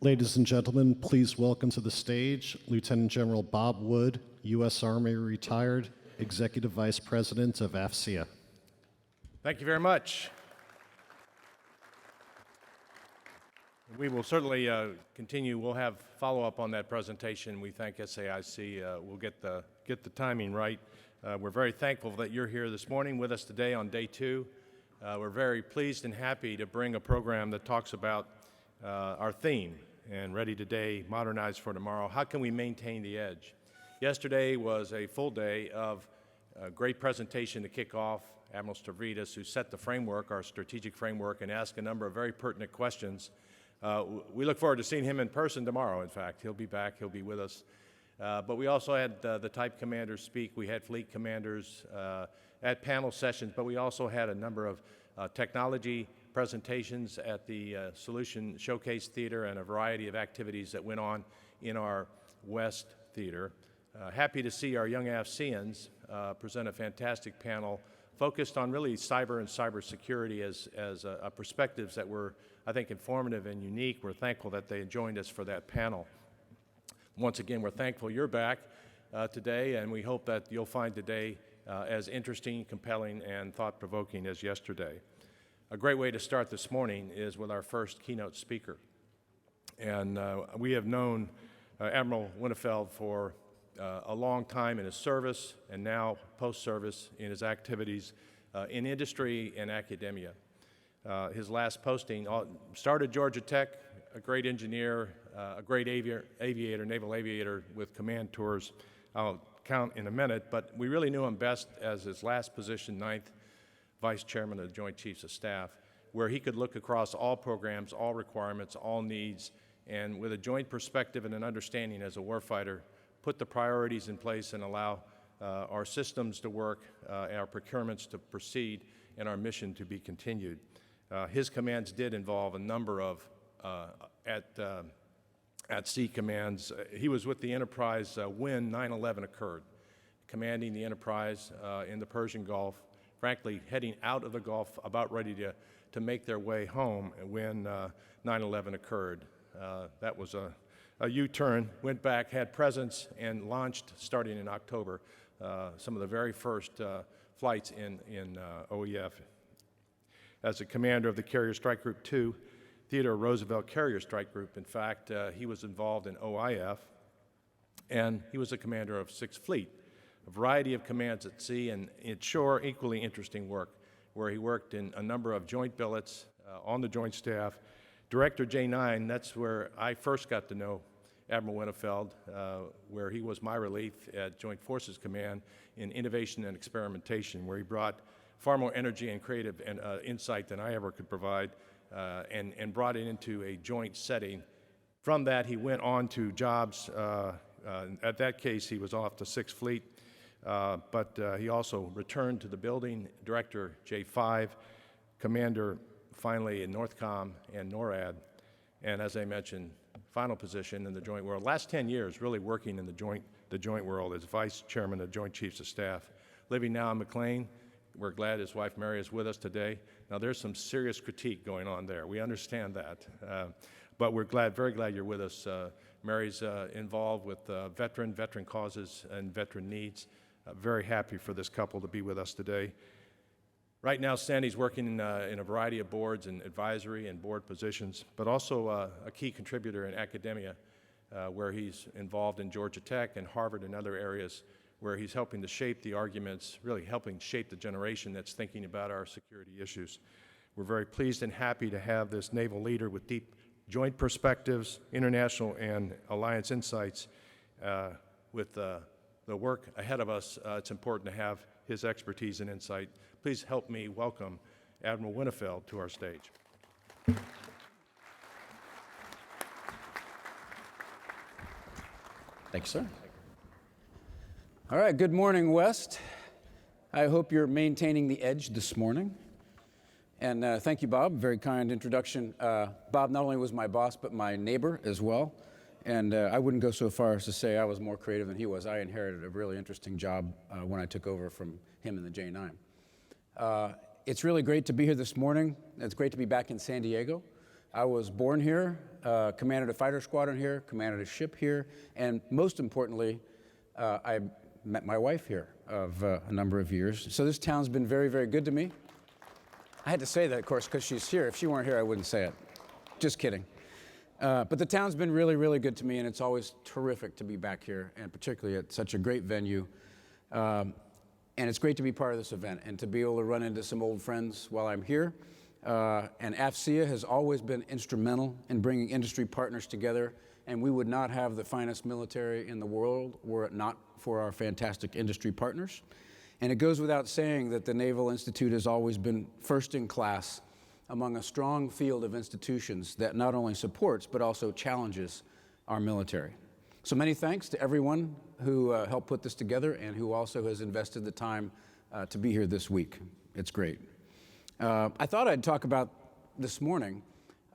Ladies and gentlemen, please welcome to the stage Lieutenant General Bob Wood, U.S. Army retired, Executive Vice President of AFCEA. Thank you very much. We will certainly continue. We'll have follow-up on that presentation. We thank SAIC. We'll get the timing right. We're very thankful that you're here this morning with us today on day 2. We're very pleased and happy to bring a program that talks about our theme, and ready today, modernize for tomorrow. How can we maintain the edge? Yesterday was a full day of a great presentation to kick off. Admiral Stavridis, who set the framework, our strategic framework, and asked a number of very pertinent questions. We look forward to seeing him in person tomorrow, in fact. He'll be back, he'll be with us. But we also had the type commanders speak. We had fleet commanders at panel sessions, but we also had a number of technology presentations at the Solution Showcase Theater and a variety of activities that went on in our West Theater. Happy to see our young AFCEANs present a fantastic panel focused on really cyber and cybersecurity as perspectives that were, I think, informative and unique. We're thankful that they joined us for that panel. Once again, we're thankful you're back today, and we hope that you'll find today as interesting, compelling, and thought-provoking as yesterday. A great way to start this morning is with our first keynote speaker. And we have known Admiral Winnefeld for a long time in his service and now post-service in his activities in industry and academia. His last posting started Georgia Tech, a great engineer, a great aviator, naval aviator with command tours. I'll count in a minute, but we really knew him best as his last position, 9th Vice Chairman of the Joint Chiefs of Staff, where he could look across all programs, all requirements, all needs, and with a joint perspective and an understanding as a warfighter, put the priorities in place and allow our systems to work, our procurements to proceed, and our mission to be continued. His commands did involve a number of at-sea commands. He was with the Enterprise when 9/11 occurred, commanding the Enterprise in the Persian Gulf, frankly, heading out of the Gulf, about ready to make their way home when 9/11 occurred. That was a U-turn, went back, had presence, and launched, starting in October, some of the very first flights in OEF. As a commander of the Carrier Strike Group 2, Theodore Roosevelt Carrier Strike Group, in fact, he was involved in OIF, and he was a commander of 6th Fleet, a variety of commands at sea, and at shore, equally interesting work, where he worked in a number of joint billets on the joint staff. Director J9, that's where I first got to know Admiral Winnefeld, where he was my relief at Joint Forces Command in innovation and experimentation, where he brought far more energy and creative and insight than I ever could provide, and brought it into a joint setting. From that, he went on to jobs. At that case, he was off to 6th Fleet, but he also returned to the building, Director J5, Commander finally in NORTHCOM and NORAD, and as I mentioned, final position in the joint world. Last 10 years really working in the joint world as Vice Chairman of Joint Chiefs of Staff. Living now in McLean. We're glad his wife Mary is with us today. Now there's some serious critique going on there. We understand that, but we're very glad you're with us. Mary's involved with veteran causes and veteran needs. Very happy for this couple to be with us today. Right now, Sandy's working in a variety of boards and advisory and board positions, but also a key contributor in academia, where he's involved in Georgia Tech and Harvard and other areas, where he's helping to shape the arguments, really helping shape the generation that's thinking about our security issues. We're very pleased and happy to have this naval leader with deep joint perspectives, international and alliance insights. With the work ahead of us, it's important to have his expertise and insight. Please help me welcome Admiral Winnefeld to our stage. Thank you, sir. All right, good morning, West. I hope you're maintaining the edge this morning. And thank you, Bob. Very kind introduction. Bob not only was my boss, but my neighbor as well. And I wouldn't go so far as to say I was more creative than he was. I inherited a really interesting job when I took over from him in the J9. It's really great to be here this morning. It's great to be back in San Diego. I was born here, commanded a fighter squadron here, commanded a ship here, and most importantly, I met my wife here of a number of years. So this town's been very, very good to me. I had to say that, of course, because she's here. If she weren't here, I wouldn't say it. Just kidding. But the town's been really, really good to me, and it's always terrific to be back here, and particularly at such a great venue. And it's great to be part of this event and to be able to run into some old friends while I'm here. And AFCEA has always been instrumental in bringing industry partners together, and we would not have the finest military in the world were it not for our fantastic industry partners. And it goes without saying that the Naval Institute has always been first in class among a strong field of institutions that not only supports but also challenges our military. So many thanks to everyone who helped put this together and who also has invested the time to be here this week. It's great. I thought I'd talk about this morning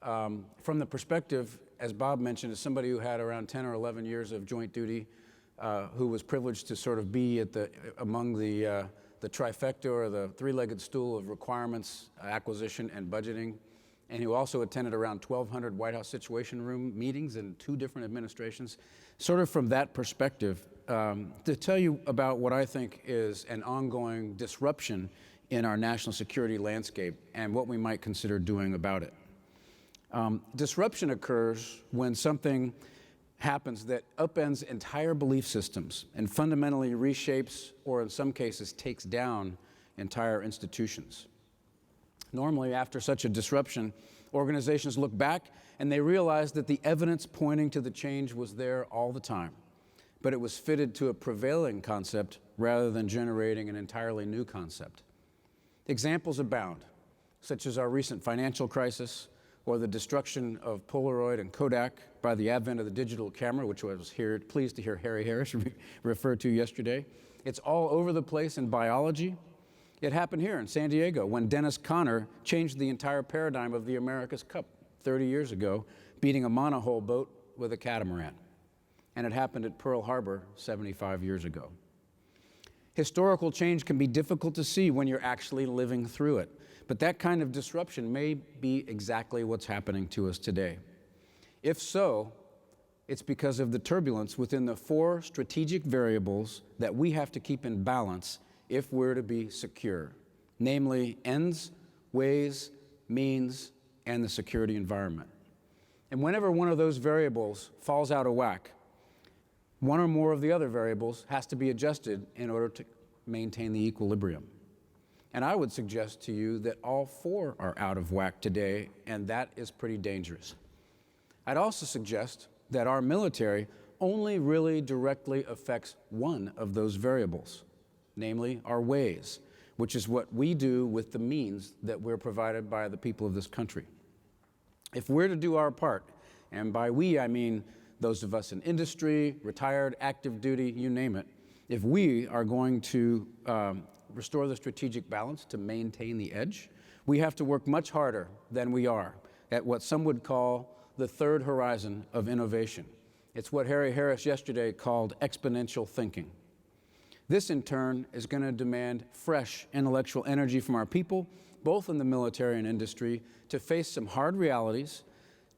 from the perspective, as Bob mentioned, as somebody who had around 10 or 11 years of joint duty, who was privileged to sort of be among the trifecta or the three-legged stool of requirements, acquisition, and budgeting, and who also attended around 1,200 White House Situation Room meetings in 2 different administrations. Sort of from that perspective, to tell you about what I think is an ongoing disruption in our national security landscape and what we might consider doing about it. Disruption occurs when something happens that upends entire belief systems and fundamentally reshapes, or in some cases takes down, entire institutions. Normally, after such a disruption, organizations look back and they realize that the evidence pointing to the change was there all the time, but it was fitted to a prevailing concept rather than generating an entirely new concept. Examples abound, such as our recent financial crisis or the destruction of Polaroid and Kodak by the advent of the digital camera, which I was pleased to hear Harry Harris refer to yesterday. It's all over the place in biology. It happened here in San Diego when Dennis Conner changed the entire paradigm of the America's Cup 30 years ago, beating a monohull boat with a catamaran. And it happened at Pearl Harbor 75 years ago. Historical change can be difficult to see when you're actually living through it, but that kind of disruption may be exactly what's happening to us today. If so, it's because of the turbulence within the 4 strategic variables that we have to keep in balance if we're to be secure, namely ends, ways, means, and the security environment. And whenever one of those variables falls out of whack, one or more of the other variables has to be adjusted in order to maintain the equilibrium. And I would suggest to you that all 4 are out of whack today, and that is pretty dangerous. I'd also suggest that our military only really directly affects one of those variables, namely our ways, which is what we do with the means that we're provided by the people of this country. If we're to do our part, and by we I mean those of us in industry, retired, active duty, you name it, if we are going to restore the strategic balance to maintain the edge, we have to work much harder than we are at what some would call the third horizon of innovation. It's what Harry Harris yesterday called exponential thinking. This, in turn, is going to demand fresh intellectual energy from our people, both in the military and industry, to face some hard realities,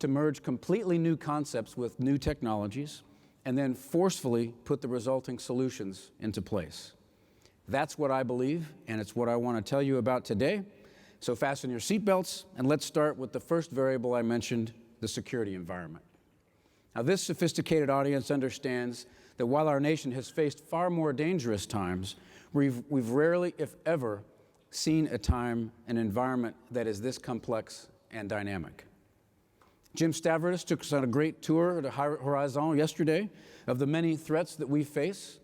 to merge completely new concepts with new technologies, and then forcefully put the resulting solutions into place. That's what I believe, and it's what I want to tell you about today. So fasten your seatbelts, and let's start with the first variable I mentioned, the security environment. Now, this sophisticated audience understands that while our nation has faced far more dangerous times, we've rarely, if ever, seen an environment that is this complex and dynamic. Jim Stavridis took us on a great tour to Horizon yesterday of the many threats that we face: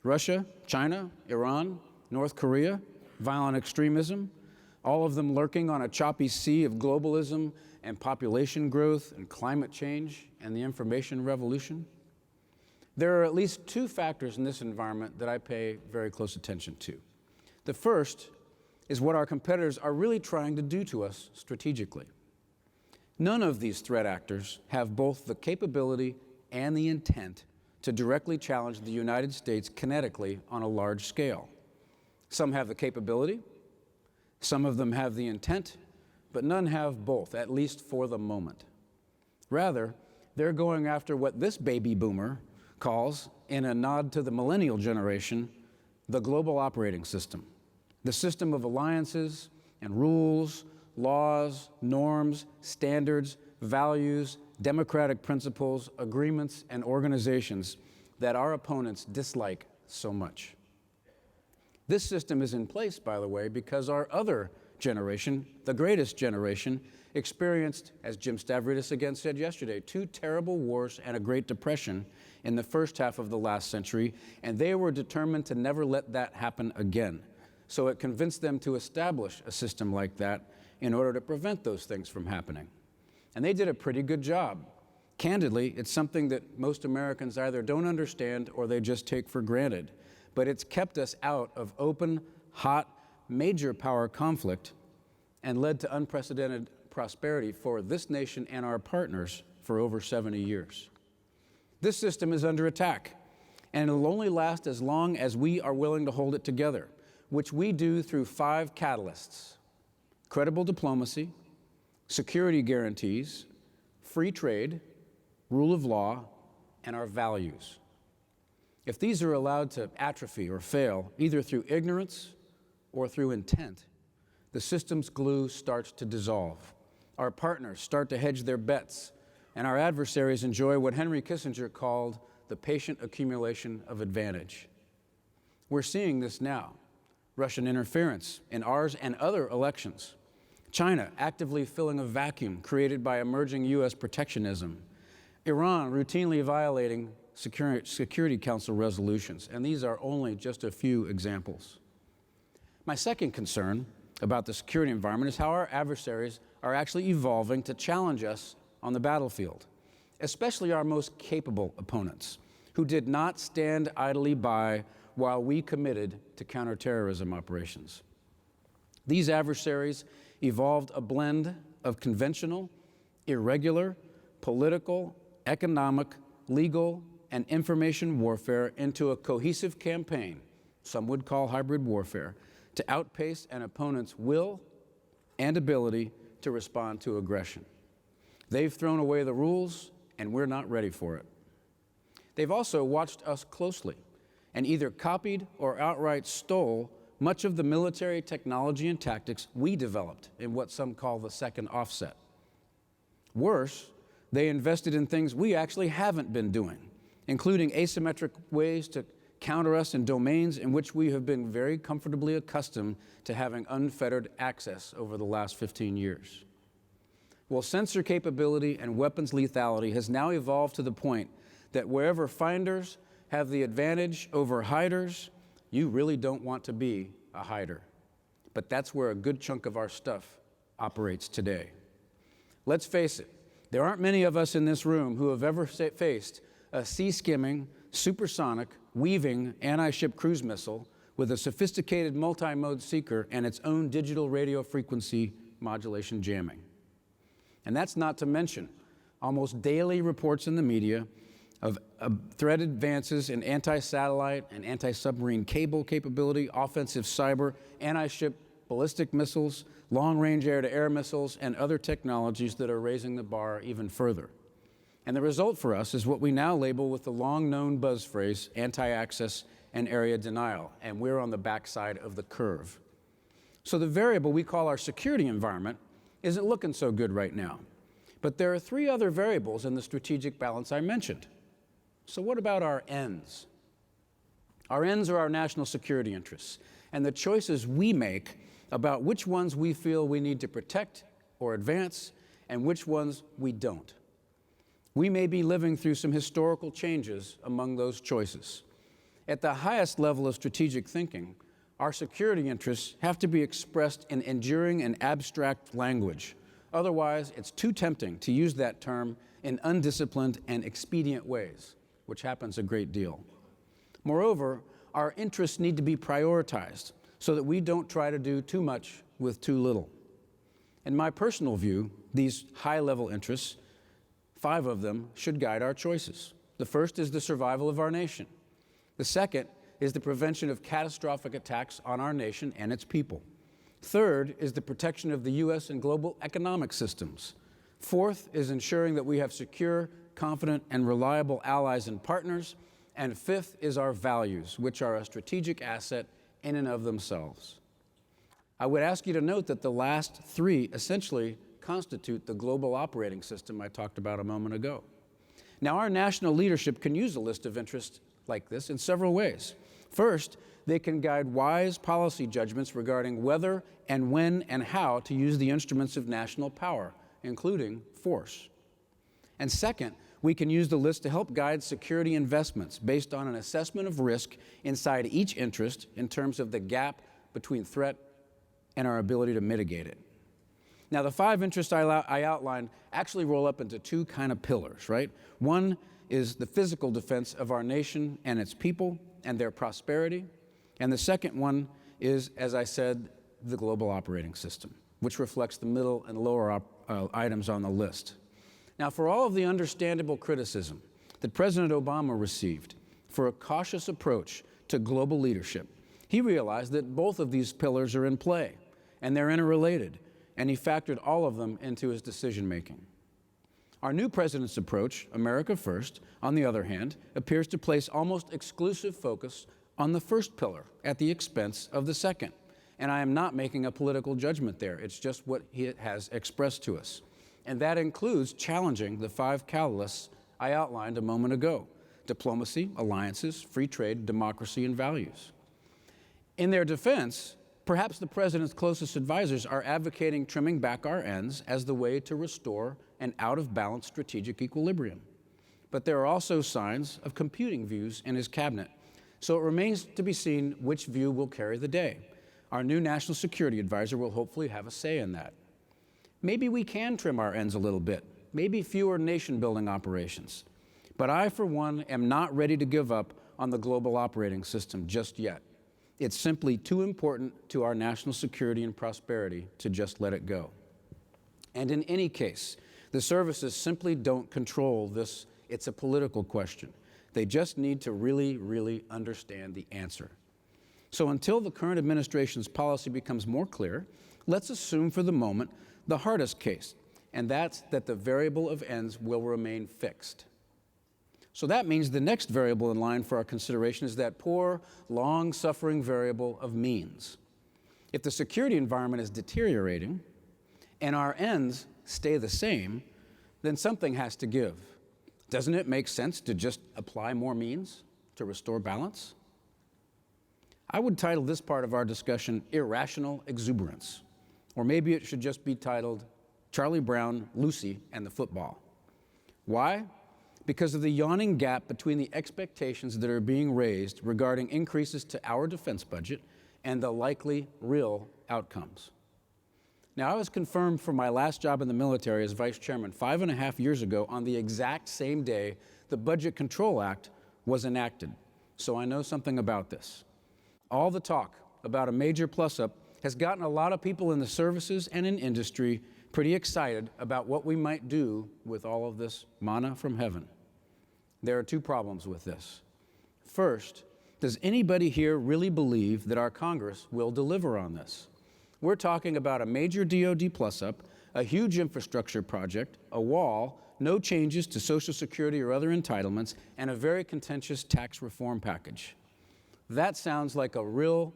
Russia, China, Iran, North Korea, violent extremism, all of them lurking on a choppy sea of globalism and population growth and climate change and the information revolution. There are at least 2 factors in this environment that I pay very close attention to. The first is what our competitors are really trying to do to us strategically. None of these threat actors have both the capability and the intent to directly challenge the United States kinetically on a large scale. Some have the capability, some of them have the intent, but none have both, at least for the moment. Rather, they're going after what this baby boomer calls, in a nod to the millennial generation, the global operating system, the system of alliances and rules, laws, norms, standards, values, democratic principles, agreements, and organizations that our opponents dislike so much. This system is in place, by the way, because our other generation, the greatest generation, experienced, as Jim Stavridis again said yesterday, 2 terrible wars and a Great Depression in the first half of the last century, and they were determined to never let that happen again. So it convinced them to establish a system like that in order to prevent those things from happening. And they did a pretty good job. Candidly, it's something that most Americans either don't understand or they just take for granted. But it's kept us out of open, hot, major power conflict and led to unprecedented prosperity for this nation and our partners for over 70 years. This system is under attack, and it'll only last as long as we are willing to hold it together, which we do through 5 catalysts: credible diplomacy, security guarantees, free trade, rule of law, and our values. If these are allowed to atrophy or fail, either through ignorance or through intent, the system's glue starts to dissolve. Our partners start to hedge their bets, and our adversaries enjoy what Henry Kissinger called the patient accumulation of advantage. We're seeing this now. Russian interference in ours and other elections. China actively filling a vacuum created by emerging U.S. protectionism. Iran routinely violating Security Council resolutions, and these are only just a few examples. My second concern about the security environment is how our adversaries are actually evolving to challenge us on the battlefield, especially our most capable opponents, who did not stand idly by while we committed to counterterrorism operations. These adversaries evolved a blend of conventional, irregular, political, economic, legal, and information warfare into a cohesive campaign, some would call hybrid warfare, to outpace an opponent's will and ability to respond to aggression. They've thrown away the rules, and we're not ready for it. They've also watched us closely and either copied or outright stole much of the military technology and tactics we developed in what some call the second offset. Worse, they invested in things we actually haven't been doing, including asymmetric ways to counter us in domains in which we have been very comfortably accustomed to having unfettered access over the last 15 years. Well, sensor capability and weapons lethality has now evolved to the point that wherever finders have the advantage over hiders, you really don't want to be a hider. But that's where a good chunk of our stuff operates today. Let's face it, there aren't many of us in this room who have ever faced a sea-skimming, supersonic, weaving anti-ship cruise missile with a sophisticated multi-mode seeker and its own digital radio frequency modulation jamming. And that's not to mention almost daily reports in the media of threat advances in anti-satellite and anti-submarine cable capability, offensive cyber, anti-ship ballistic missiles, long-range air-to-air missiles, and other technologies that are raising the bar even further. And the result for us is what we now label with the long-known buzz phrase, anti-access and area denial, and we're on the backside of the curve. So the variable we call our security environment isn't looking so good right now. But there are 3 other variables in the strategic balance I mentioned. So what about our ends? Our ends are our national security interests, and the choices we make about which ones we feel we need to protect or advance, and which ones we don't. We may be living through some historical changes among those choices. At the highest level of strategic thinking, our security interests have to be expressed in enduring and abstract language. Otherwise, it's too tempting to use that term in undisciplined and expedient ways, which happens a great deal. Moreover, our interests need to be prioritized so that we don't try to do too much with too little. In my personal view, these high-level interests, 5 of them, should guide our choices. The first is the survival of our nation. The second is the prevention of catastrophic attacks on our nation and its people. Third is the protection of the U.S. and global economic systems. Fourth is ensuring that we have secure, confident, and reliable allies and partners. And fifth is our values, which are a strategic asset in and of themselves. I would ask you to note that the last three essentially constitute the global operating system I talked about a moment ago. Now, our national leadership can use a list of interests like this in several ways. First, they can guide wise policy judgments regarding whether and when and how to use the instruments of national power, including force. And second, we can use the list to help guide security investments based on an assessment of risk inside each interest in terms of the gap between threat and our ability to mitigate it. Now, the five interests I outlined actually roll up into two kind of pillars, right? One is the physical defense of our nation and its people and their prosperity. And the second one is, as I said, the global operating system, which reflects the middle and lower items on the list. Now, for all of the understandable criticism that President Obama received for a cautious approach to global leadership, he realized that both of these pillars are in play, and they're interrelated, and he factored all of them into his decision-making. Our new president's approach, America First, on the other hand, appears to place almost exclusive focus on the first pillar at the expense of the second. And I am not making a political judgment there. It's just what he has expressed to us. And that includes challenging the five catalysts I outlined a moment ago: diplomacy, alliances, free trade, democracy, and values. In their defense, perhaps the president's closest advisors are advocating trimming back our ends as the way to restore an out-of-balance strategic equilibrium. But there are also signs of competing views in his cabinet. So it remains to be seen which view will carry the day. Our new national security advisor will hopefully have a say in that. Maybe we can trim our ends a little bit, maybe fewer nation-building operations. But I, for one, am not ready to give up on the global operating system just yet. It's simply too important to our national security and prosperity to just let it go. And in any case, the services simply don't control this. It's a political question. They just need to really, really understand the answer. So until the current administration's policy becomes more clear, let's assume for the moment the hardest case, and that's that the variable of ends will remain fixed. So that means the next variable in line for our consideration is that poor, long-suffering variable of means. If the security environment is deteriorating and our ends stay the same, then something has to give. Doesn't it make sense to just apply more means to restore balance? I would title this part of our discussion Irrational Exuberance, or maybe it should just be titled Charlie Brown, Lucy, and the Football. Why? Because of the yawning gap between the expectations that are being raised regarding increases to our defense budget and the likely real outcomes. Now, I was confirmed for my last job in the military as vice chairman 5.5 years ago on the exact same day the Budget Control Act was enacted, so I know something about this. All the talk about a major plus-up has gotten a lot of people in the services and in industry pretty excited about what we might do with all of this manna from heaven. There are two problems with this. First, does anybody here really believe that our Congress will deliver on this? We're talking about a major DoD plus-up, a huge infrastructure project, a wall, no changes to Social Security or other entitlements, and a very contentious tax reform package. That sounds like a real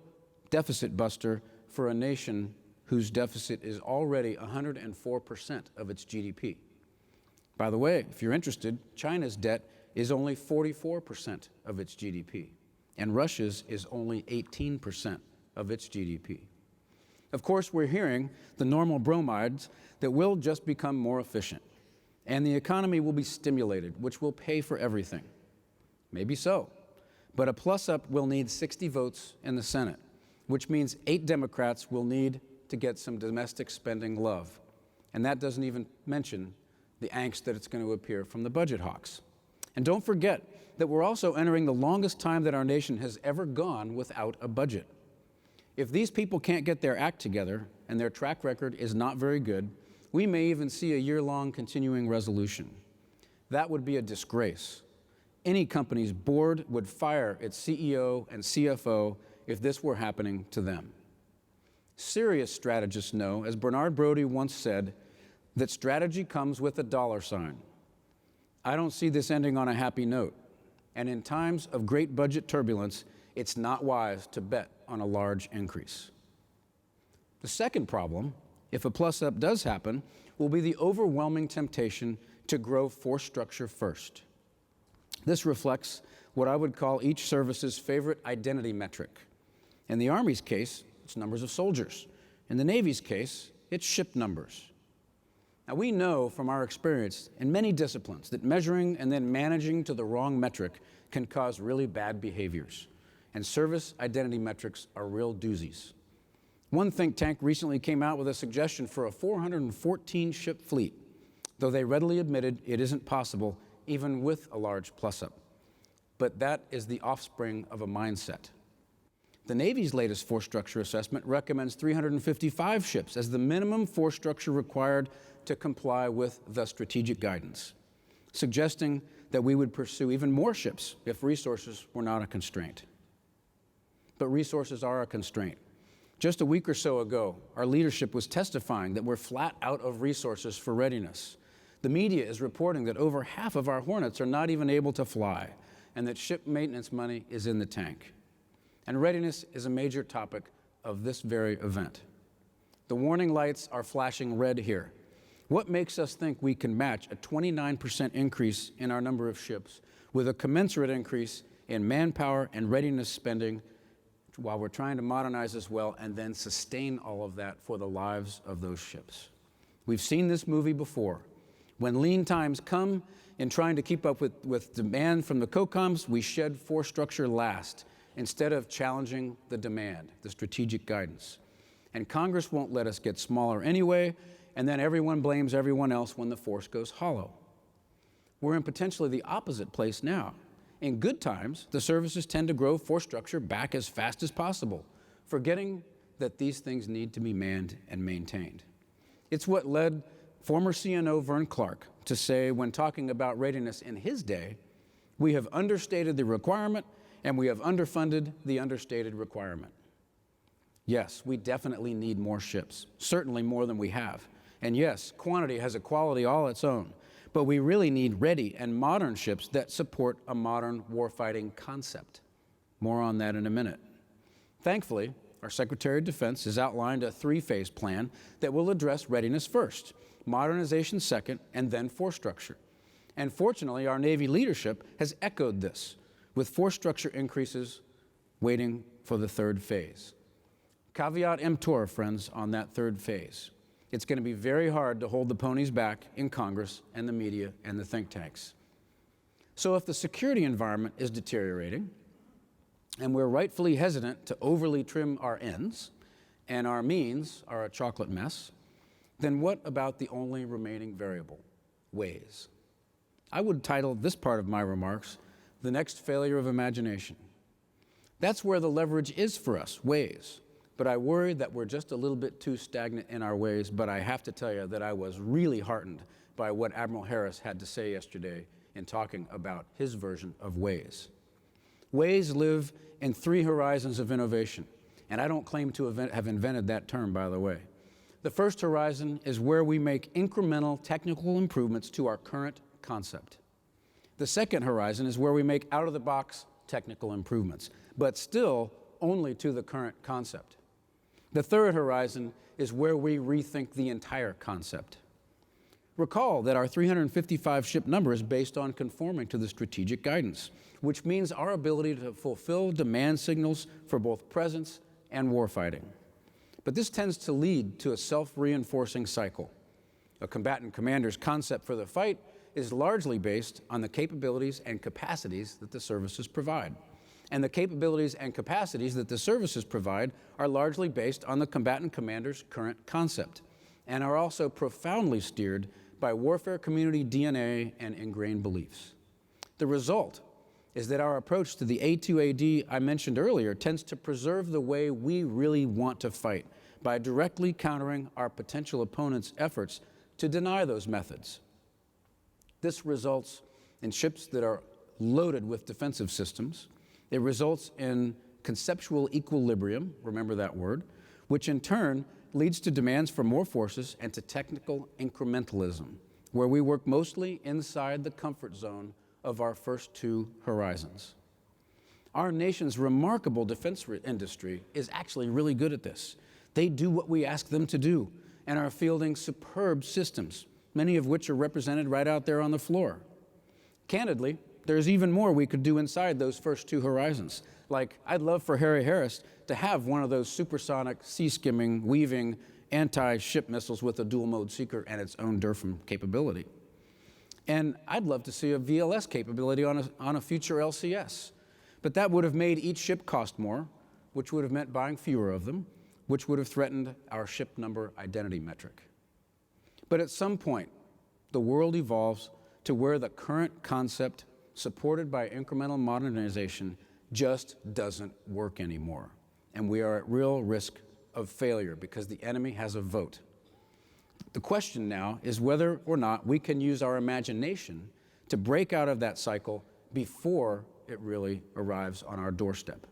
deficit buster for a nation whose deficit is already 104% of its GDP. By the way, if you're interested, China's debt is only 44% of its GDP, and Russia's is only 18% of its GDP. Of course, we're hearing the normal bromides that we'll just become more efficient, and the economy will be stimulated, which will pay for everything. Maybe so, but a plus-up will need 60 votes in the Senate, which means 8 Democrats will need to get some domestic spending love. And that doesn't even mention the angst that it's going to appear from the budget hawks. And don't forget that we're also entering the longest time that our nation has ever gone without a budget. If these people can't get their act together, and their track record is not very good, we may even see a year-long continuing resolution. That would be a disgrace. Any company's board would fire its CEO and CFO if this were happening to them. Serious strategists know, as Bernard Brodie once said, that strategy comes with a $sign. I don't see this ending on a happy note, and in times of great budget turbulence, it's not wise to bet on a large increase. The second problem, if a plus-up does happen, will be the overwhelming temptation to grow force structure first. This reflects what I would call each service's favorite identity metric. In the Army's case, it's numbers of soldiers. In the Navy's case, it's ship numbers. Now, we know from our experience in many disciplines that measuring and then managing to the wrong metric can cause really bad behaviors. And service identity metrics are real doozies. One think tank recently came out with a suggestion for a 414-ship fleet, though they readily admitted it isn't possible even with a large plus-up. But that is the offspring of a mindset. The Navy's latest force structure assessment recommends 355 ships as the minimum force structure required to comply with the strategic guidance, suggesting that we would pursue even more ships if resources were not a constraint. But resources are a constraint. Just a week or so ago, our leadership was testifying that we're flat out of resources for readiness. The media is reporting that over half of our Hornets are not even able to fly, and that ship maintenance money is in the tank. And readiness is a major topic of this very event. The warning lights are flashing red here. What makes us think we can match a 29% increase in our number of ships with a commensurate increase in manpower and readiness spending while we're trying to modernize as well and then sustain all of that for the lives of those ships? We've seen this movie before. When lean times come in trying to keep up with demand from the COCOMs, we shed force structure last instead of challenging the demand, the strategic guidance. And Congress won't let us get smaller anyway, and then everyone blames everyone else when the force goes hollow. We're in potentially the opposite place now. In good times, the services tend to grow force structure back as fast as possible, forgetting that these things need to be manned and maintained. It's what led former CNO Vern Clark to say when talking about readiness in his day, we have understated the requirement and we have underfunded the understated requirement. Yes, we definitely need more ships, certainly more than we have. And yes, quantity has a quality all its own, but we really need ready and modern ships that support a modern warfighting concept. More on that in a minute. Thankfully, our Secretary of Defense has outlined a three-phase plan that will address readiness first, modernization second, and then force structure. And fortunately, our Navy leadership has echoed this, with force structure increases waiting for the third phase. Caveat emptor, friends, on that third phase. It's going to be very hard to hold the ponies back in Congress and the media and the think tanks. So if the security environment is deteriorating, and we're rightfully hesitant to overly trim our ends, and our means are a chocolate mess, then what about the only remaining variable, ways? I would title this part of my remarks, The Next Failure of Imagination. That's where the leverage is for us, ways. But I worry that we're just a little bit too stagnant in our ways, but I have to tell you that I was really heartened by what Admiral Harris had to say yesterday in talking about his version of ways. Ways live in three horizons of innovation, and I don't claim to have invented that term, by the way. The first horizon is where we make incremental technical improvements to our current concept. The second horizon is where we make out-of-the-box technical improvements, but still only to the current concept. The third horizon is where we rethink the entire concept. Recall that our 355 ship number is based on conforming to the strategic guidance, which means our ability to fulfill demand signals for both presence and warfighting. But this tends to lead to a self-reinforcing cycle. A combatant commander's concept for the fight is largely based on the capabilities and capacities that the services provide. And the capabilities and capacities that the services provide are largely based on the combatant commander's current concept and are also profoundly steered by warfare community DNA and ingrained beliefs. The result is that our approach to the A2AD I mentioned earlier tends to preserve the way we really want to fight by directly countering our potential opponent's efforts to deny those methods. This results in ships that are loaded with defensive systems. It results in conceptual equilibrium, remember that word, which in turn leads to demands for more forces and to technical incrementalism, where we work mostly inside the comfort zone of our first two horizons. Our nation's remarkable defense industry is actually really good at this. They do what we ask them to do and are fielding superb systems, many of which are represented right out there on the floor. Candidly, there's even more we could do inside those first two horizons. Like, I'd love for Harry Harris to have one of those supersonic, sea-skimming, weaving, anti-ship missiles with a dual-mode seeker and its own DERFM capability. And I'd love to see a VLS capability on a future LCS. But that would have made each ship cost more, which would have meant buying fewer of them, which would have threatened our ship number identity metric. But at some point, the world evolves to where the current concept, supported by incremental modernization, just doesn't work anymore. And we are at real risk of failure because the enemy has a vote. The question now is whether or not we can use our imagination to break out of that cycle before it really arrives on our doorstep.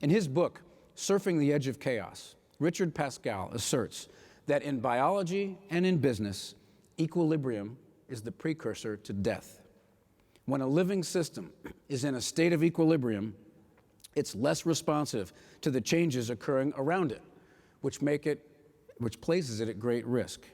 In his book, Surfing the Edge of Chaos, Richard Pascal asserts that in biology and in business, equilibrium is the precursor to death. When a living system is in a state of equilibrium, it's less responsive to the changes occurring around it, which places it at great risk.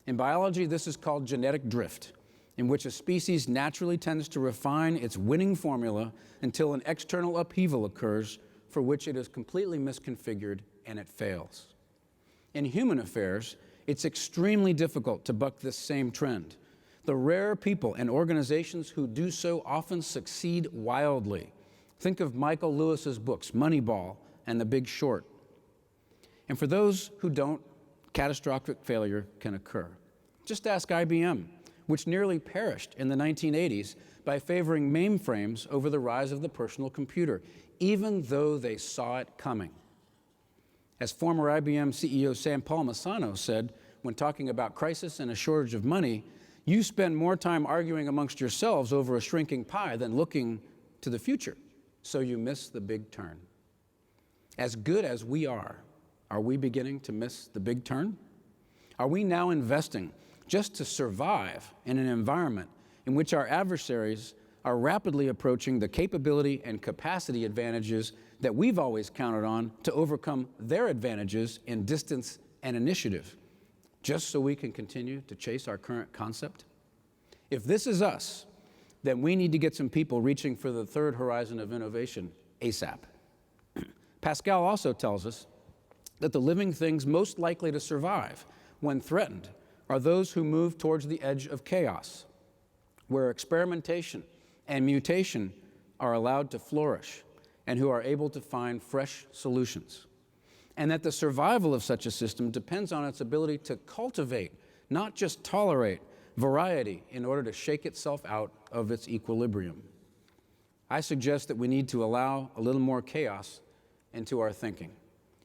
In biology, this is called genetic drift, in which a species naturally tends to refine its winning formula until an external upheaval occurs for which it is completely misconfigured and it fails. In human affairs, it's extremely difficult to buck this same trend. The rare people and organizations who do so often succeed wildly. Think of Michael Lewis's books, Moneyball and The Big Short. And for those who don't, catastrophic failure can occur. Just ask IBM, which nearly perished in the 1980s by favoring mainframes over the rise of the personal computer, even though they saw it coming. As former IBM CEO Sam Palmisano said when talking about crisis and a shortage of money, you spend more time arguing amongst yourselves over a shrinking pie than looking to the future, so you miss the big turn. As good as we are we beginning to miss the big turn? Are we now investing just to survive in an environment in which our adversaries are rapidly approaching the capability and capacity advantages that we've always counted on to overcome their advantages in distance and initiative, just so we can continue to chase our current concept? If this is us, then we need to get some people reaching for the third horizon of innovation ASAP. Pascal also tells us that the living things most likely to survive when threatened are those who move towards the edge of chaos, where experimentation and mutation are allowed to flourish and who are able to find fresh solutions. And that the survival of such a system depends on its ability to cultivate, not just tolerate, variety in order to shake itself out of its equilibrium. I suggest that we need to allow a little more chaos into our thinking.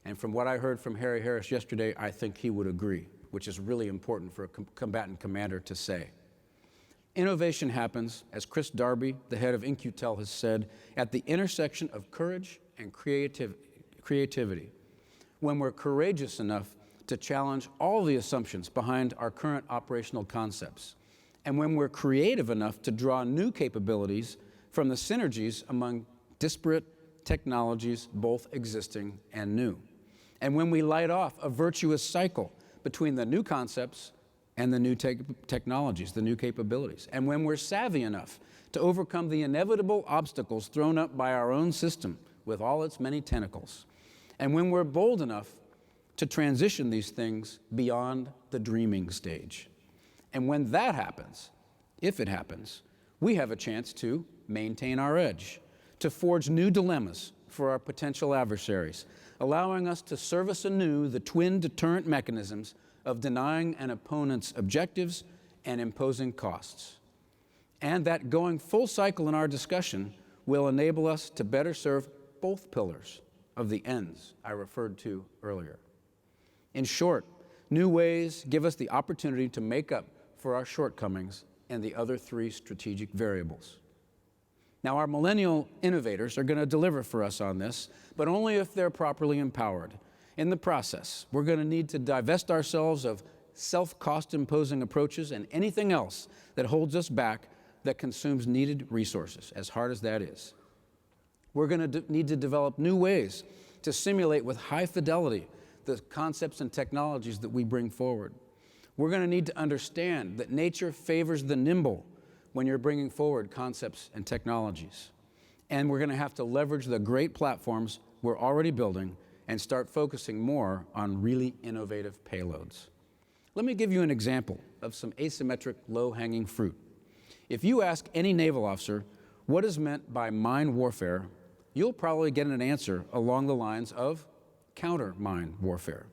And from what I heard from Harry Harris yesterday, I think he would agree, which is really important for a combatant commander to say. Innovation happens, as Chris Darby, the head of In-Q-Tel, has said, at the intersection of courage and creativity. When we're courageous enough to challenge all the assumptions behind our current operational concepts, and when we're creative enough to draw new capabilities from the synergies among disparate technologies, both existing and new. And when we light off a virtuous cycle between the new concepts and the new technologies, the new capabilities. And when we're savvy enough to overcome the inevitable obstacles thrown up by our own system with all its many tentacles. And when we're bold enough to transition these things beyond the dreaming stage. And when that happens, if it happens, we have a chance to maintain our edge, to forge new dilemmas for our potential adversaries, allowing us to service anew the twin deterrent mechanisms of denying an opponent's objectives and imposing costs. And that going full cycle in our discussion will enable us to better serve both pillars of the ends I referred to earlier. In short, new ways give us the opportunity to make up for our shortcomings and the other three strategic variables. Now, our millennial innovators are going to deliver for us on this, but only if they're properly empowered. In the process, we're going to need to divest ourselves of self-cost imposing approaches and anything else that holds us back that consumes needed resources, as hard as that is. We're going to need to develop new ways to simulate with high fidelity the concepts and technologies that we bring forward. We're going to need to understand that nature favors the nimble when you're bringing forward concepts and technologies. And we're going to have to leverage the great platforms we're already building and start focusing more on really innovative payloads. Let me give you an example of some asymmetric, low-hanging fruit. If you ask any naval officer what is meant by mine warfare, you'll probably get an answer along the lines of counter-mine warfare.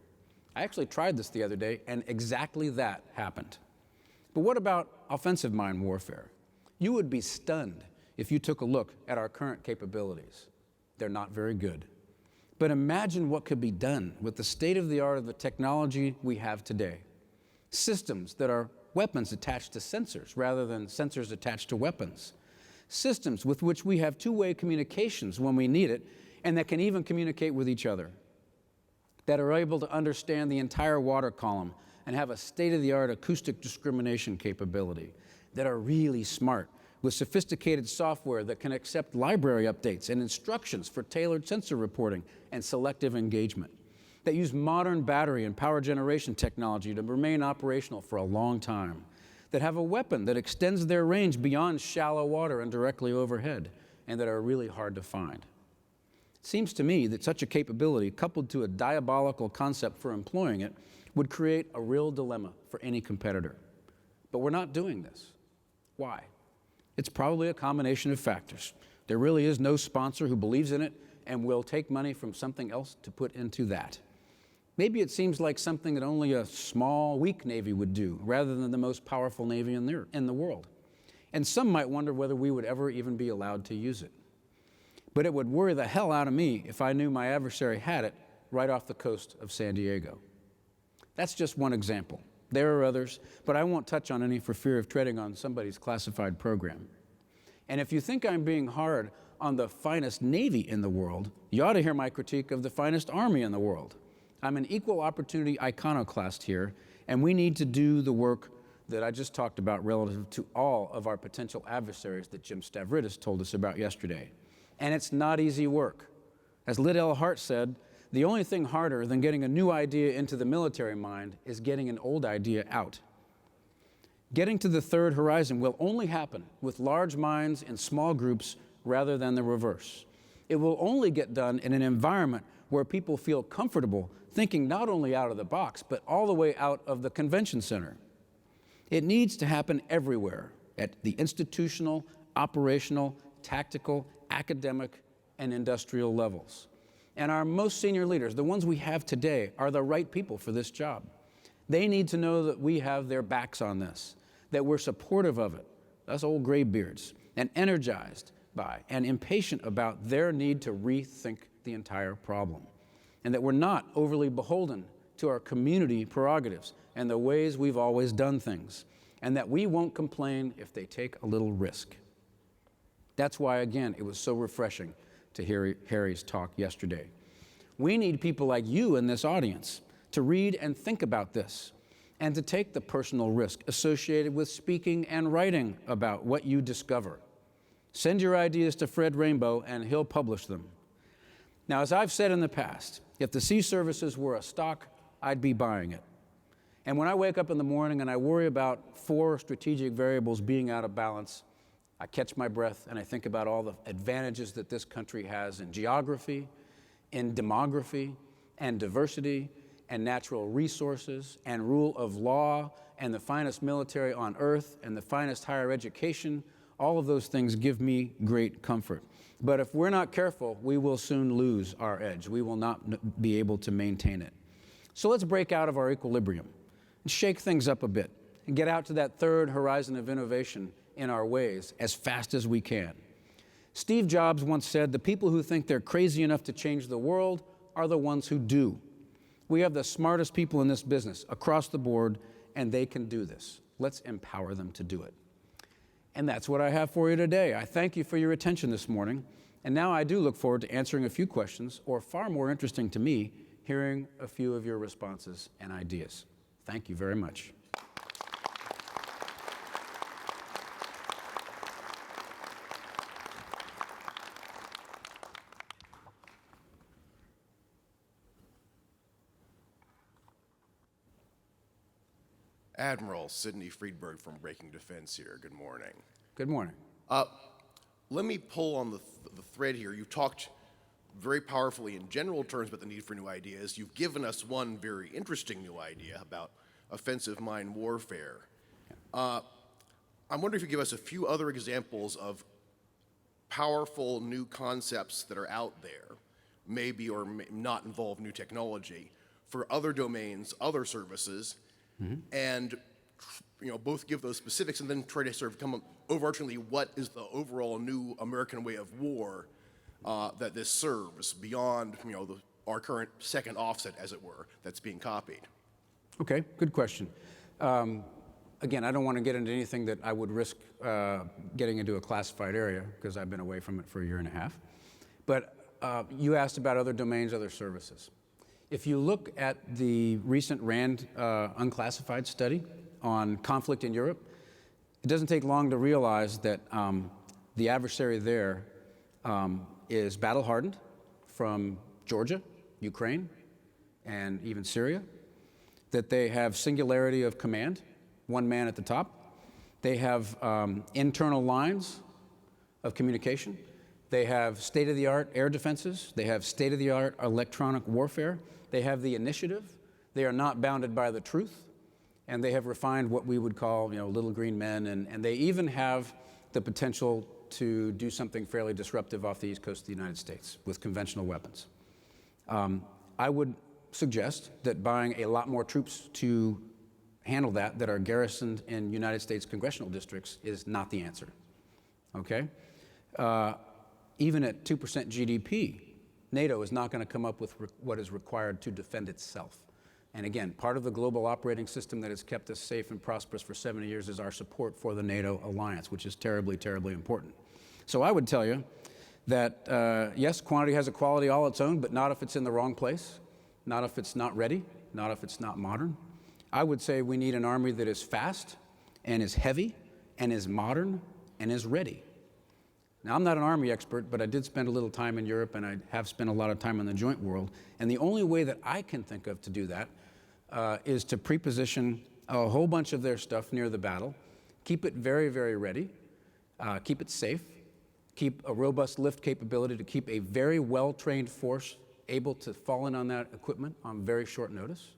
I actually tried this the other day, and exactly that happened. But what about offensive mine warfare? You would be stunned if you took a look at our current capabilities. They're not very good. But imagine what could be done with the state-of-the-art of the technology we have today. Systems that are weapons attached to sensors rather than sensors attached to weapons. Systems with which we have two-way communications when we need it, and that can even communicate with each other. That are able to understand the entire water column and have a state-of-the-art acoustic discrimination capability. That are really smart with sophisticated software that can accept library updates and instructions for tailored sensor reporting and selective engagement. That use modern battery and power generation technology to remain operational for a long time. That have a weapon that extends their range beyond shallow water and directly overhead, and that are really hard to find. It seems to me that such a capability, coupled to a diabolical concept for employing it, would create a real dilemma for any competitor. But we're not doing this. Why? It's probably a combination of factors. There really is no sponsor who believes in it and will take money from something else to put into that. Maybe it seems like something that only a small, weak Navy would do, rather than the most powerful Navy in the world. And some might wonder whether we would ever even be allowed to use it. But it would worry the hell out of me if I knew my adversary had it right off the coast of San Diego. That's just one example. There are others, but I won't touch on any for fear of treading on somebody's classified program. And if you think I'm being hard on the finest Navy in the world, you ought to hear my critique of the finest Army in the world. I'm an equal opportunity iconoclast here, and we need to do the work that I just talked about relative to all of our potential adversaries that Jim Stavridis told us about yesterday. And it's not easy work. As Liddell Hart said, the only thing harder than getting a new idea into the military mind is getting an old idea out. Getting to the third horizon will only happen with large minds in small groups rather than the reverse. It will only get done in an environment where people feel comfortable thinking not only out of the box, but all the way out of the convention center. It needs to happen everywhere, at the institutional, operational, tactical, academic, and industrial levels. And our most senior leaders, the ones we have today, are the right people for this job. They need to know that we have their backs on this, that we're supportive of it, us old graybeards, and energized by and impatient about their need to rethink the entire problem, and that we're not overly beholden to our community prerogatives and the ways we've always done things, and that we won't complain if they take a little risk. That's why, again, it was so refreshing to hear Harry's talk yesterday. We need people like you in this audience to read and think about this, and to take the personal risk associated with speaking and writing about what you discover. Send your ideas to Fred Rainbow, and he'll publish them. Now, as I've said in the past, if the Sea Services were a stock, I'd be buying it. And when I wake up in the morning and I worry about 4 strategic variables being out of balance, I catch my breath and I think about all the advantages that this country has in geography, in demography, and diversity, and natural resources, and rule of law, and the finest military on earth, and the finest higher education. All of those things give me great comfort. But if we're not careful, we will soon lose our edge. We will not be able to maintain it. So let's break out of our equilibrium and shake things up a bit and get out to that third horizon of innovation in our ways as fast as we can. Steve Jobs once said, "The people who think they're crazy enough to change the world are the ones who do." We have the smartest people in this business across the board, and they can do this. Let's empower them to do it. And that's what I have for you today. I thank you for your attention this morning. And now I do look forward to answering a few questions, or far more interesting to me, hearing a few of your responses and ideas. Thank you very much. Admiral Sidney Friedberg from Breaking Defense here. Good morning. Good morning. Let me pull on the thread here. You talked very powerfully in general terms about the need for new ideas. You've given us one very interesting new idea about offensive mine warfare. I'm wondering if you could give us a few other examples of powerful new concepts that are out there, maybe or may not involve new technology, for other domains, other services, and both give those specifics and then try to sort of come up overarchingly what is the overall new American way of war that this serves beyond our current second offset, as it were, that's being copied. Okay, good question. Again, I don't want to get into anything that I would risk getting into a classified area because I've been away from it for a year and a half. But you asked about other domains, other services. If you look at the recent RAND unclassified study on conflict in Europe, it doesn't take long to realize that the adversary there is battle-hardened from Georgia, Ukraine, and even Syria, that they have singularity of command, one man at the top. They have internal lines of communication. They have state-of-the-art air defenses. They have state-of-the-art electronic warfare. They have the initiative. They are not bounded by the truth. And they have refined what we would call, little green men. And they even have the potential to do something fairly disruptive off the east coast of the United States with conventional weapons. I would suggest that buying a lot more troops to handle that are garrisoned in United States congressional districts is not the answer, okay? Even at 2% GDP, NATO is not going to come up with what is required to defend itself. And again, part of the global operating system that has kept us safe and prosperous for 70 years is our support for the NATO alliance, which is terribly, terribly important. So I would tell you that, yes, quantity has a quality all its own, but not if it's in the wrong place, not if it's not ready, not if it's not modern. I would say we need an army that is fast and is heavy and is modern and is ready. Now, I'm not an Army expert, but I did spend a little time in Europe, and I have spent a lot of time in the joint world. And the only way that I can think of to do that is to pre-position a whole bunch of their stuff near the battle, keep it very, very ready, keep it safe, keep a robust lift capability to keep a very well-trained force able to fall in on that equipment on very short notice.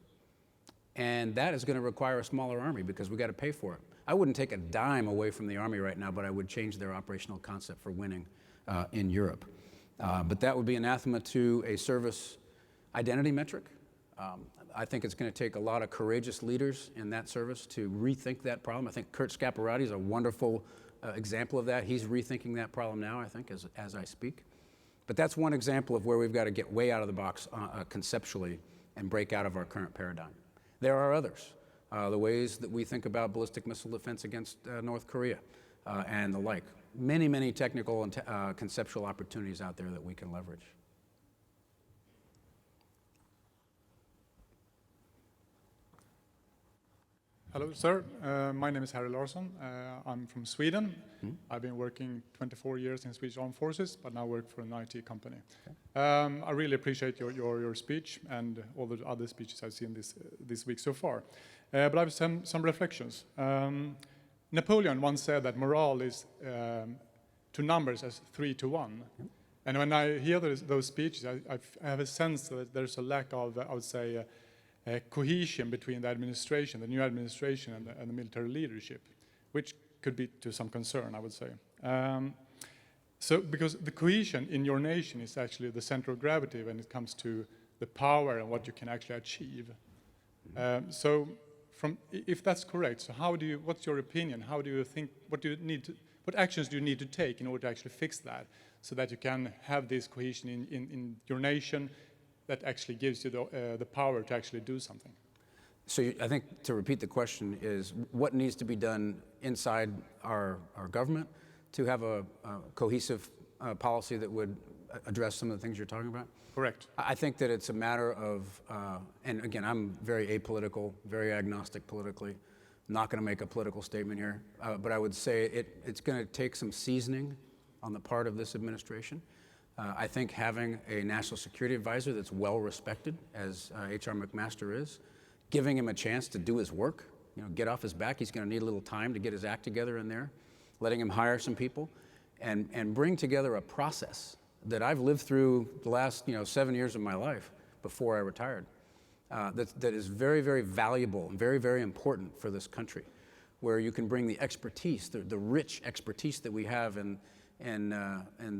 And that is going to require a smaller army because we got to pay for it. I wouldn't take a dime away from the Army right now, but I would change their operational concept for winning in Europe. But that would be anathema to a service identity metric. I think it's going to take a lot of courageous leaders in that service to rethink that problem. I think Kurt Scaparrotti is a wonderful example of that. He's rethinking that problem now, I think, as I speak. But that's one example of where we've got to get way out of the box conceptually and break out of our current paradigm. There are others. The ways that we think about ballistic missile defense against North Korea and the like. Many, many technical and conceptual opportunities out there that we can leverage. Hello, sir. My name is Harry Larsson. I'm from Sweden. I've been working 24 years in Swedish Armed Forces, but now work for an IT company. Okay. I really appreciate your speech and all the other speeches I've seen this week so far. But I have some reflections. Napoleon once said that morale is to numbers as 3 to 1. And when I hear those speeches, I have a sense that there's a lack of, I would say, cohesion between the administration, the new administration, and the military leadership, which could be to some concern, I would say. So, because the cohesion in your nation is actually the center of gravity when it comes to the power and what you can actually achieve. So, if that's correct, so what's your opinion? How do you think? What actions do you need to take in order to actually fix that, so that you can have this cohesion in your nation that actually gives you the power to actually do something? So I think to repeat the question is, what needs to be done inside our government to have a cohesive policy that would address some of the things you're talking about? Correct. I think that it's a matter of, and again, I'm very apolitical, very agnostic politically, not going to make a political statement here, but I would say it's going to take some seasoning on the part of this administration. I think having a national security advisor that's well respected, as H.R. McMaster is, giving him a chance to do his work, get off his back. He's going to need a little time to get his act together in there, letting him hire some people, and bring together a process that I've lived through the last 7 years of my life before I retired. That is very, very valuable and very, very important for this country, where you can bring the expertise, the rich expertise that we have in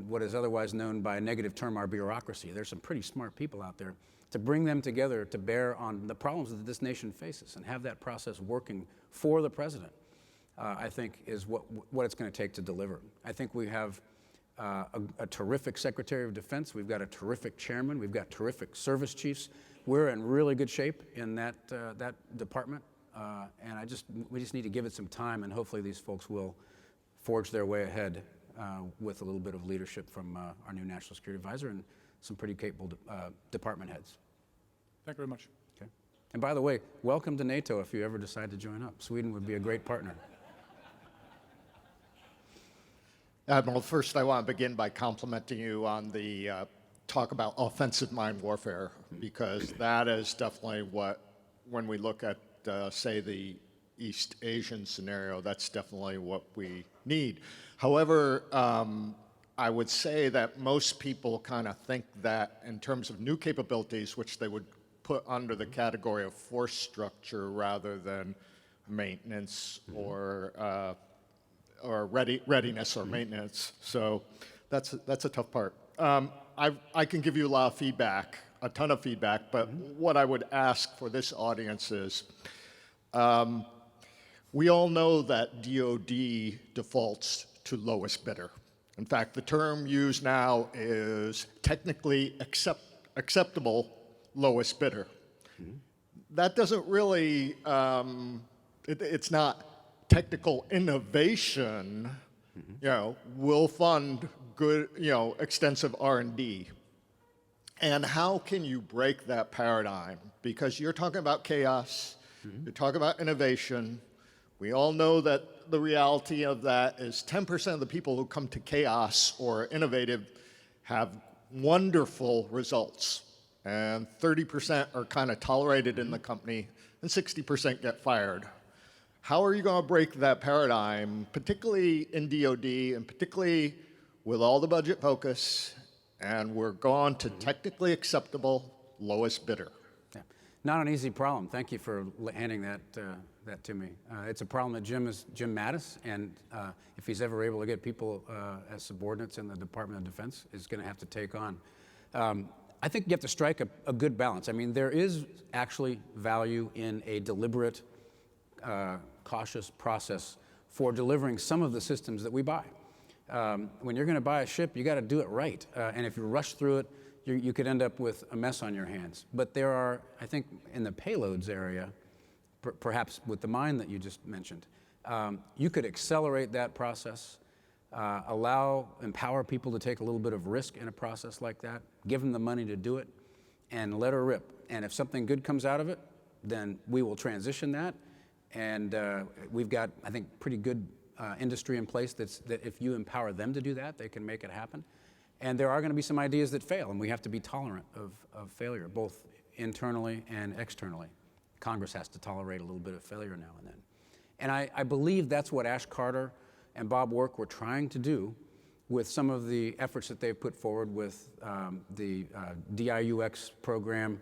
what is otherwise known by a negative term, our bureaucracy. There's some pretty smart people out there, to bring them together to bear on the problems that this nation faces and have that process working for the president, I think is what it's going to take to deliver. I think we have a terrific Secretary of Defense. We've got a terrific chairman. We've got terrific service chiefs. We're in really good shape in that department, and we just need to give it some time, and hopefully these folks will forge their way ahead with a little bit of leadership from our new National Security Advisor and some pretty capable department heads. Thank you very much. Okay. And by the way, welcome to NATO if you ever decide to join up. Sweden would be a great partner. Admiral, first I want to begin by complimenting you on the talk about offensive mine warfare, because that is definitely when we look at, say, the East Asian scenario, that's definitely what we need. However, I would say that most people kind of think that in terms of new capabilities, which they would put under the category of force structure rather than maintenance or readiness or maintenance. So that's a tough part. I can give you a lot of feedback, a ton of feedback, but what I would ask for this audience is, we all know that DoD defaults to lowest bidder. In fact, the term used now is technically acceptable lowest bidder. That doesn't really, it's not technical innovation, will fund good, extensive R&D. And how can you break that paradigm? Because you're talking about chaos, you're talking about innovation. We all know that the reality of that is 10% of the people who come to chaos or innovative have wonderful results, and 30% are kind of tolerated in the company, and 60% get fired. How are you going to break that paradigm, particularly in DoD, and particularly with all the budget focus, and we're going to technically acceptable lowest bidder? Yeah. Not an easy problem. Thank you for handing that to me. It's a problem that Jim Mattis, and if he's ever able to get people as subordinates in the Department of Defense, is going to have to take on. I think you have to strike a good balance. I mean, there is actually value in a deliberate, cautious process for delivering some of the systems that we buy. When you're going to buy a ship, you got to do it right. And if you rush through it, you could end up with a mess on your hands. But there are, I think, in the payloads area, perhaps with the mine that you just mentioned, you could accelerate that process, empower people to take a little bit of risk in a process like that, give them the money to do it, and let her rip. And if something good comes out of it, then we will transition that. And we've got, I think, pretty good industry in place that if you empower them to do that, they can make it happen. And there are going to be some ideas that fail, and we have to be tolerant of failure, both internally and externally. Congress has to tolerate a little bit of failure now and then. And I believe that's what Ash Carter and Bob Work were trying to do with some of the efforts that they've put forward with the DIUX program.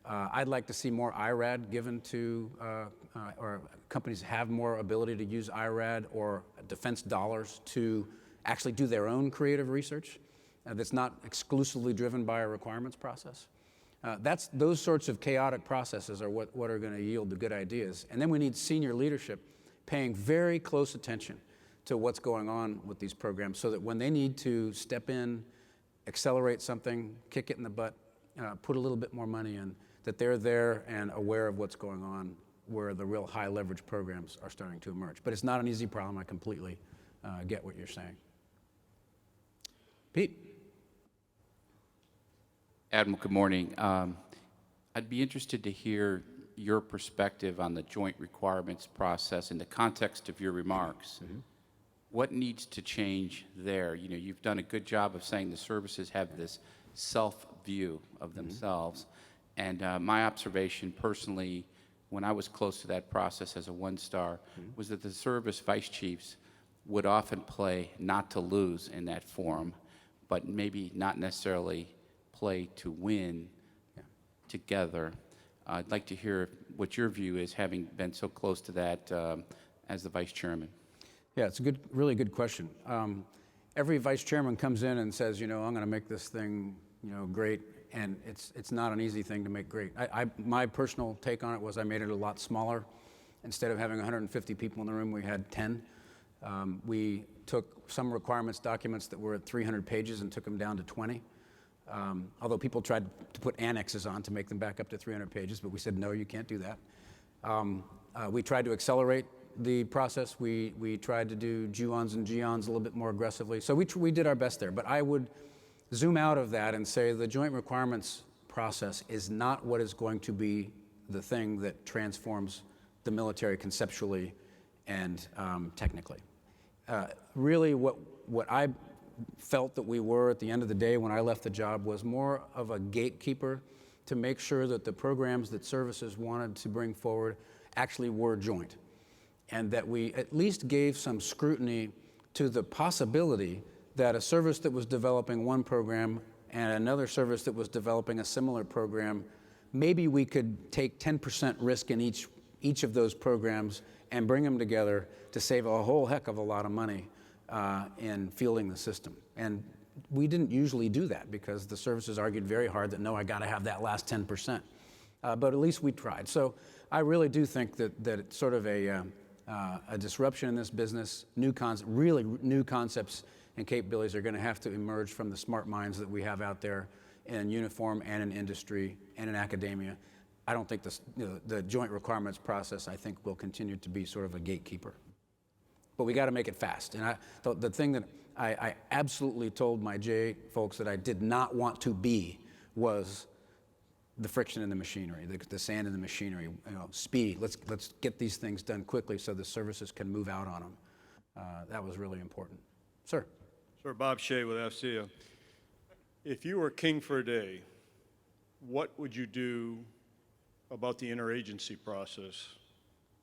I'd like to see more IRAD given to, or companies have more ability to use IRAD or defense dollars to actually do their own creative research that's not exclusively driven by a requirements process. Those sorts of chaotic processes are what are going to yield the good ideas. And then we need senior leadership paying very close attention to what's going on with these programs so that when they need to step in, accelerate something, kick it in the butt, put a little bit more money in, that they're there and aware of what's going on where the real high leverage programs are starting to emerge. But it's not an easy problem. I completely get what you're saying. Pete? Admiral, good morning. I'd be interested to hear your perspective on the joint requirements process in the context of your remarks. What needs to change there? You know, you've done a good job of saying the services have this self-view of themselves. And my observation personally, when I was close to that process as a one-star, was that the service vice chiefs would often play not to lose in that forum, but maybe not necessarily play to win together. I'd like to hear what your view is, having been so close to that as the vice chairman. Yeah, it's a good, really good question. Every vice chairman comes in and says, you know, I'm going to make this thing, you know, great, and it's not an easy thing to make great. My personal take on it was I made it a lot smaller. Instead of having 150 people in the room, we had 10. We took some requirements documents that were at 300 pages and took them down to 20. Although people tried to put annexes on to make them back up to 300 pages, but we said, no, you can't do that. We tried to accelerate the process. We tried to do JUONs and GEONs a little bit more aggressively. So we did our best there. But I would zoom out of that and say the joint requirements process is not what is going to be the thing that transforms the military conceptually and technically. Really, what I felt that we were at the end of the day when I left the job was more of a gatekeeper to make sure that the programs that services wanted to bring forward actually were joint, and that we at least gave some scrutiny to the possibility that a service that was developing one program and another service that was developing a similar program, maybe we could take 10% risk in each of those programs and bring them together to save a whole heck of a lot of money in fielding the system. And we didn't usually do that because the services argued very hard that, no, I got to have that last 10%. But at least we tried. So I really do think that it's sort of a disruption in this business. Really new concepts and capabilities are going to have to emerge from the smart minds that we have out there in uniform and in industry and in academia. I don't think the joint requirements process, I think, will continue to be sort of a gatekeeper. But we got to make it fast. And the thing that I absolutely told my J folks that I did not want to be was the friction in the machinery, the sand in the machinery. You know, speed. Let's get these things done quickly so the services can move out on them. That was really important. Sir. Sir, Bob Shea with FCA. If you were king for a day, what would you do about the interagency process,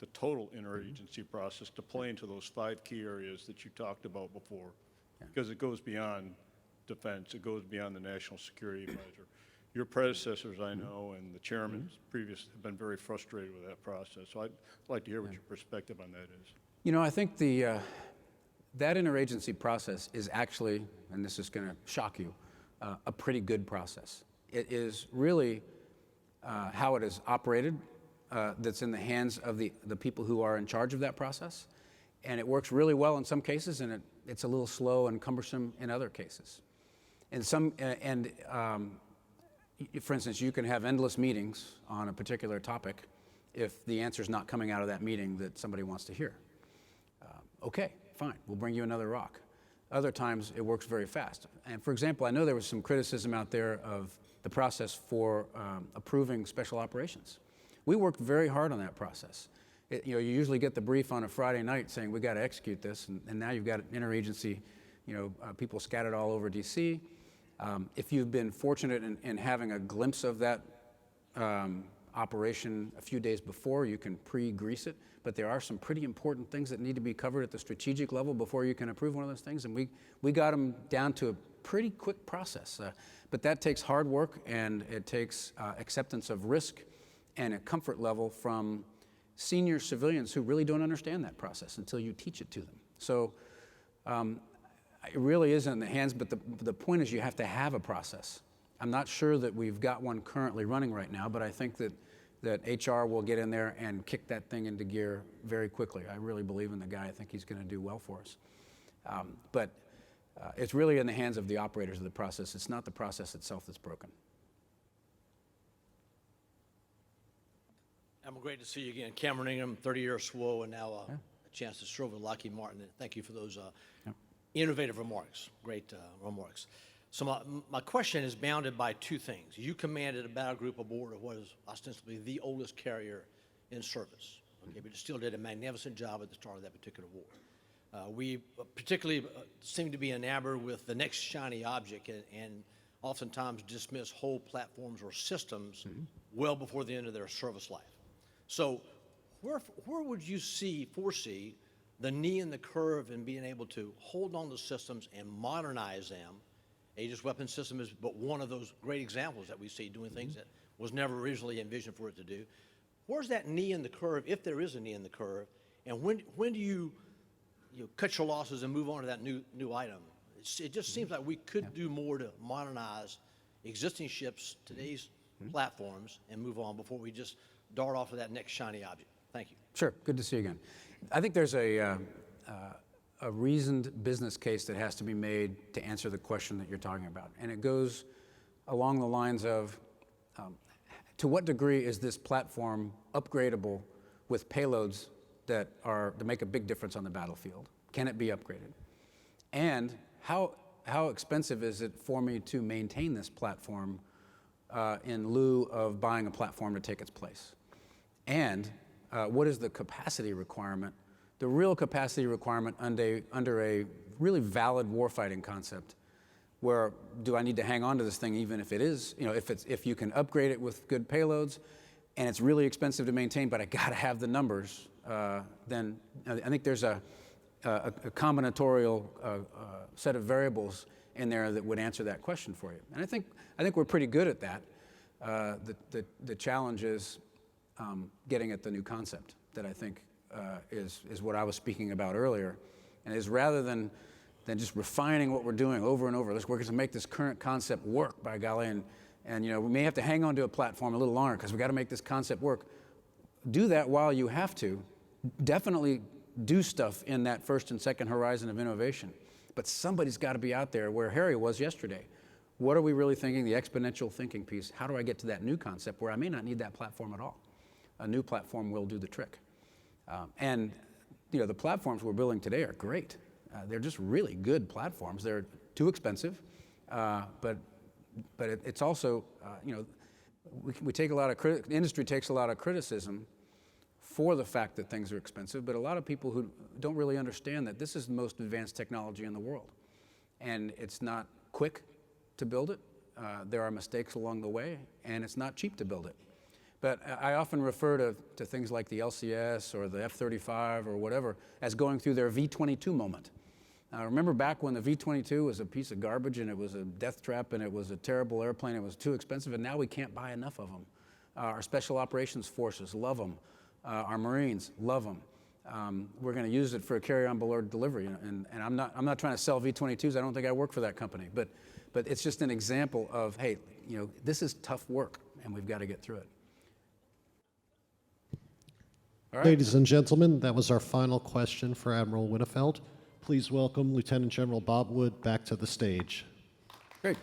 the total interagency process, to play into those 5 key areas that you talked about before? Because it goes beyond defense, it goes beyond the national security measure. Your predecessors, I know, and the chairman previous have been very frustrated with that process. So I'd like to hear what your perspective on that is. You know, I think that interagency process is actually, and this is going to shock you, a pretty good process. It is really how it is operated that's in the hands of the people who are in charge of that process. And it works really well in some cases, and it's a little slow and cumbersome in other cases. For instance, you can have endless meetings on a particular topic if the answer is not coming out of that meeting that somebody wants to hear. Okay, fine, we'll bring you another rock. Other times, it works very fast. And for example, I know there was some criticism out there of the process for approving special operations. We worked very hard on that process. You usually get the brief on a Friday night saying we got to execute this, and now you've got interagency, people scattered all over D.C. If you've been fortunate in having a glimpse of that operation a few days before, you can pre-grease it. But there are some pretty important things that need to be covered at the strategic level before you can approve one of those things. And we got them down to a pretty quick process. But that takes hard work, and it takes acceptance of risk and a comfort level from senior civilians who really don't understand that process until you teach it to them. So it really is in the hands, but the point is you have to have a process. I'm not sure that we've got one currently running right now, but I think that HR will get in there and kick that thing into gear very quickly. I really believe in the guy. I think he's going to do well for us. But it's really in the hands of the operators of the process. It's not the process itself that's broken. Admiral, great to see you again. Cameron Ingham, 30-year SWO, and now a chance to serve with Lockheed Martin. And thank you for those innovative remarks, great remarks. So my question is bounded by two things. You commanded a battle group aboard of what is ostensibly the oldest carrier in service, okay, but you still did a magnificent job at the start of that particular war. We particularly seem to be enamored with the next shiny object and oftentimes dismiss whole platforms or systems well before the end of their service life. So where would you foresee the knee in the curve in being able to hold on to systems and modernize them? Aegis Weapon System is but one of those great examples that we see doing things that was never originally envisioned for it to do. Where's that knee in the curve, if there is a knee in the curve, and when do you cut your losses and move on to that new item? It just seems like we could do more to modernize existing ships, today's platforms, and move on before we just dart off to that next shiny object. Thank you. Sure. Good to see you again. I think there's a reasoned business case that has to be made to answer the question that you're talking about. And it goes along the lines of, to what degree is this platform upgradable with payloads that make a big difference on the battlefield? Can it be upgraded? And how expensive is it for me to maintain this platform in lieu of buying a platform to take its place? And what is the capacity requirement, the real capacity requirement under a really valid warfighting concept, where do I need to hang on to this thing even if it is, if you can upgrade it with good payloads and it's really expensive to maintain, but I gotta have the numbers, then I think there's a combinatorial set of variables in there that would answer that question for you. And I think we're pretty good at that. The challenge is getting at the new concept that I think is what I was speaking about earlier, and is rather than just refining what we're doing over and over, we're going to make this current concept work, by golly, and we may have to hang on to a platform a little longer because we got to make this concept work. Do that while you have to. Definitely do stuff in that first and second horizon of innovation, but somebody's got to be out there where Harry was yesterday. What are we really thinking? The exponential thinking piece. How do I get to that new concept where I may not need that platform at all? A new platform will do the trick. And the platforms we're building today are great. They're just really good platforms. They're too expensive, but it's also, we take a lot of the industry takes a lot of criticism for the fact that things are expensive, but a lot of people who don't really understand that this is the most advanced technology in the world. And it's not quick to build it. There are mistakes along the way, and it's not cheap to build it. But I often refer to things like the LCS or the F-35 or whatever as going through their V-22 moment. Remember back when the V-22 was a piece of garbage and it was a death trap and it was a terrible airplane, it was too expensive, and now we can't buy enough of them. Our special operations forces love them. Our Marines love them. We're going to use it for a carry-on board delivery, and I'm not trying to sell V-22s. I don't think I work for that company, but it's just an example of, hey, this is tough work, and we've got to get through it. All right. Ladies and gentlemen, that was our final question for Admiral Winnefeld. Please welcome Lieutenant General Bob Wood back to the stage. Great.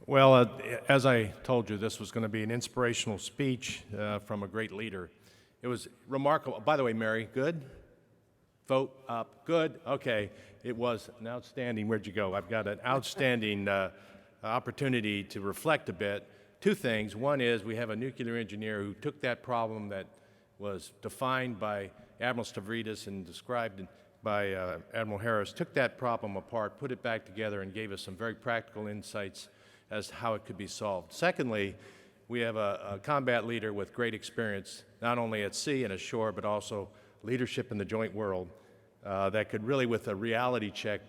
Well, as I told you, this was going to be an inspirational speech from a great leader. It was remarkable. By the way, Mary, good? Vote up. Good? Okay. It was an outstanding. Where'd you go? I've got an outstanding opportunity to reflect a bit. Two things. One is we have a nuclear engineer who took that problem that was defined by Admiral Stavridis and described by Admiral Harris, took that problem apart, put it back together, and gave us some very practical insights as to how it could be solved. Secondly, we have a combat leader with great experience, not only at sea and ashore, but also leadership in the joint world, that could really, with a reality check,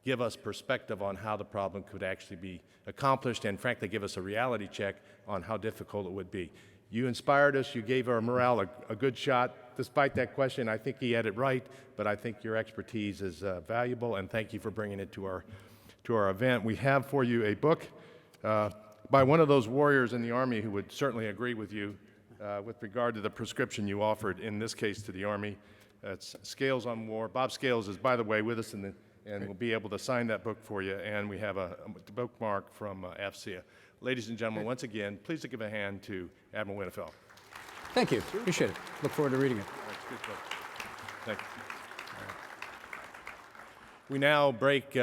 give us perspective on how the problem could actually be accomplished, and frankly give us a reality check on how difficult it would be. You inspired us. You gave our morale a good shot. Despite that question, I think he had it right, but I think your expertise is valuable, and thank you for bringing it to our event. We have for you a book by one of those warriors in the Army who would certainly agree with you with regard to the prescription you offered, in this case to the Army. It's Scales on War. Bob Scales is, by the way, with us and we'll be able to sign that book for you, and we have a bookmark from AFCEA. Ladies and gentlemen, once again, please give a hand to Admiral Winnefeld. Thank you. Appreciate it. Look forward to reading it. Good job. Thank you. We now break